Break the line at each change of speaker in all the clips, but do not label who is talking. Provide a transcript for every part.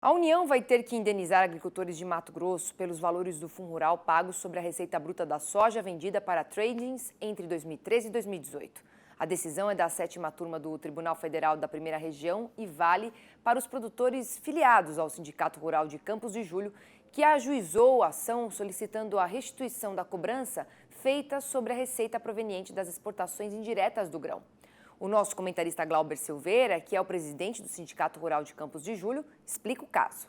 A União vai ter que indenizar agricultores de Mato Grosso pelos valores do Fundo Rural pagos sobre a receita bruta da soja vendida para tradings entre 2013 e 2018. A decisão é da 7ª turma do Tribunal Federal da Primeira Região e vale para os produtores filiados ao Sindicato Rural de Campos de Julho, que ajuizou a ação solicitando a restituição da cobrança feita sobre a receita proveniente das exportações indiretas do grão. O nosso comentarista Glauber Silveira, que é o presidente do Sindicato Rural de Campos de Julho, explica o caso.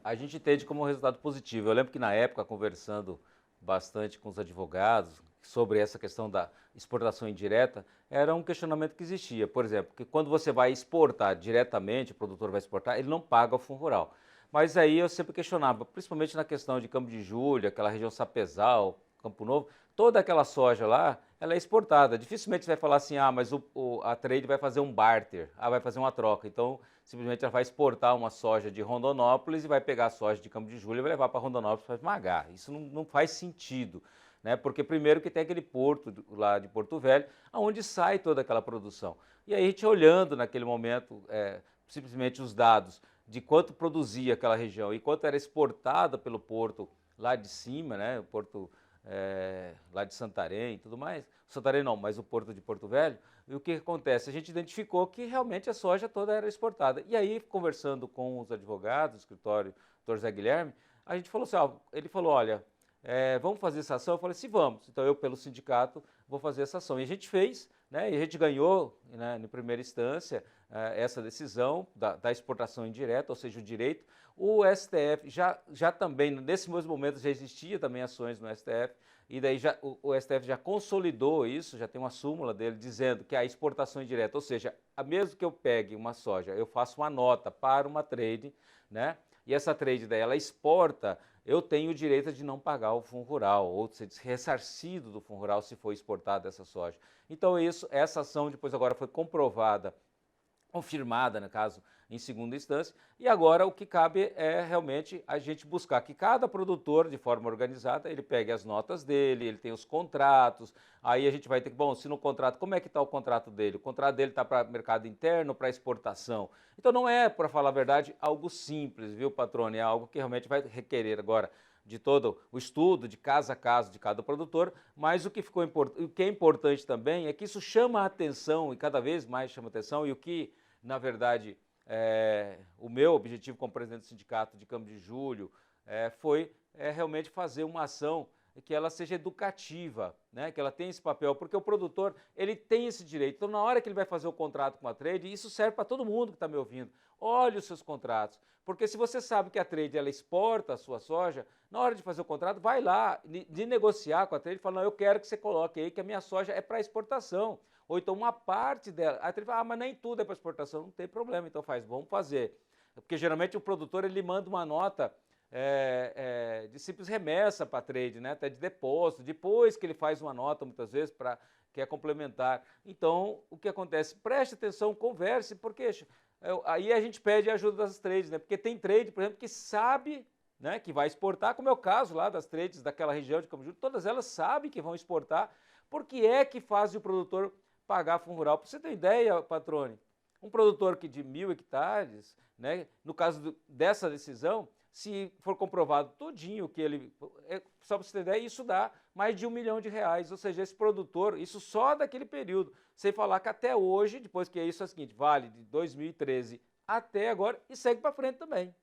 A gente entende como um resultado positivo. Eu lembro que na época, conversando bastante com os advogados sobre essa questão da exportação indireta, era um questionamento que existia. Por exemplo, que quando você vai exportar diretamente, o produtor vai exportar, ele não paga o Fundo Rural. Mas aí eu sempre questionava, principalmente na questão de Campo de Julho, aquela região Sapezal, Campo Novo, toda aquela soja lá, ela é exportada. Dificilmente você vai falar assim, mas a trade vai fazer um barter, vai fazer uma troca. Então, simplesmente ela vai exportar uma soja de Rondonópolis e vai pegar a soja de Campo de Julho e vai levar para Rondonópolis para esmagar. Isso não faz sentido, né? Porque primeiro que tem aquele porto lá de Porto Velho, aonde sai toda aquela produção. E aí a gente olhando naquele momento, simplesmente os dados de quanto produzia aquela região e quanto era exportada pelo porto lá de cima, né? O porto lá de Santarém e tudo mais. Santarém não, mas o porto de Porto Velho. E o que acontece? A gente identificou que realmente a soja toda era exportada. E aí, conversando com os advogados, do escritório do Dr. Zé Guilherme, a gente falou assim, ele falou, olha, vamos fazer essa ação? Eu falei assim, vamos. Então eu, pelo sindicato, vou fazer essa ação. E a gente fez, né, e a gente ganhou, né, em primeira instância, essa decisão da exportação indireta, ou seja, o direito. O STF já também, nesse mesmo momento, já existia também ações no STF, e daí o STF já consolidou isso, já tem uma súmula dele dizendo que a exportação indireta, ou seja, mesmo que eu pegue uma soja, eu faço uma nota para uma trade, né? E essa trade daí ela exporta, eu tenho o direito de não pagar o Fundo Rural, ou ser ressarcido do Fundo Rural se for exportada essa soja. Então essa ação depois agora foi comprovada, confirmada, no caso, em segunda instância, e agora o que cabe é realmente a gente buscar que cada produtor, de forma organizada, ele pegue as notas dele, ele tem os contratos, aí a gente vai ter que, bom, se no contrato, como é que está o contrato dele? O contrato dele está para mercado interno, para exportação. Então não é, para falar a verdade, algo simples, viu, patrônio? É algo que realmente vai requerer agora de todo o estudo, de caso a caso de cada produtor, mas o que é importante também é que isso chama a atenção, e cada vez mais chama a atenção, e o que, na verdade, o meu objetivo como presidente do sindicato de Campo de Julho foi realmente fazer uma ação que ela seja educativa, né? Que ela tenha esse papel, porque o produtor ele tem esse direito. Então, na hora que ele vai fazer o contrato com a trade, isso serve para todo mundo que está me ouvindo. Olhe os seus contratos, porque se você sabe que a trade ela exporta a sua soja, na hora de fazer o contrato, vai lá de negociar com a trade e fala, não, eu quero que você coloque aí que a minha soja é para exportação. Ou então uma parte dela. Aí ele fala, mas nem tudo é para exportação, não tem problema, então vamos fazer. Porque geralmente o produtor ele manda uma nota de simples remessa para trade, né? Até de depósito, depois que ele faz uma nota, muitas vezes, que é complementar. Então, o que acontece? Preste atenção, converse, porque aí a gente pede a ajuda das trades, né? Porque tem trade, por exemplo, que sabe, né, que vai exportar, como é o caso lá das trades daquela região de Campo de Júlio, todas elas sabem que vão exportar, porque é que faz o produtor pagar Fundo Rural. Para você ter ideia, patrone, um produtor que de 1.000 hectares, né, no caso dessa decisão, se for comprovado todinho que ele, só para você ter ideia, isso dá mais de R$ 1 milhão. Ou seja, esse produtor, isso só daquele período, sem falar que até hoje, depois que isso é o seguinte, vale de 2013 até agora e segue para frente também.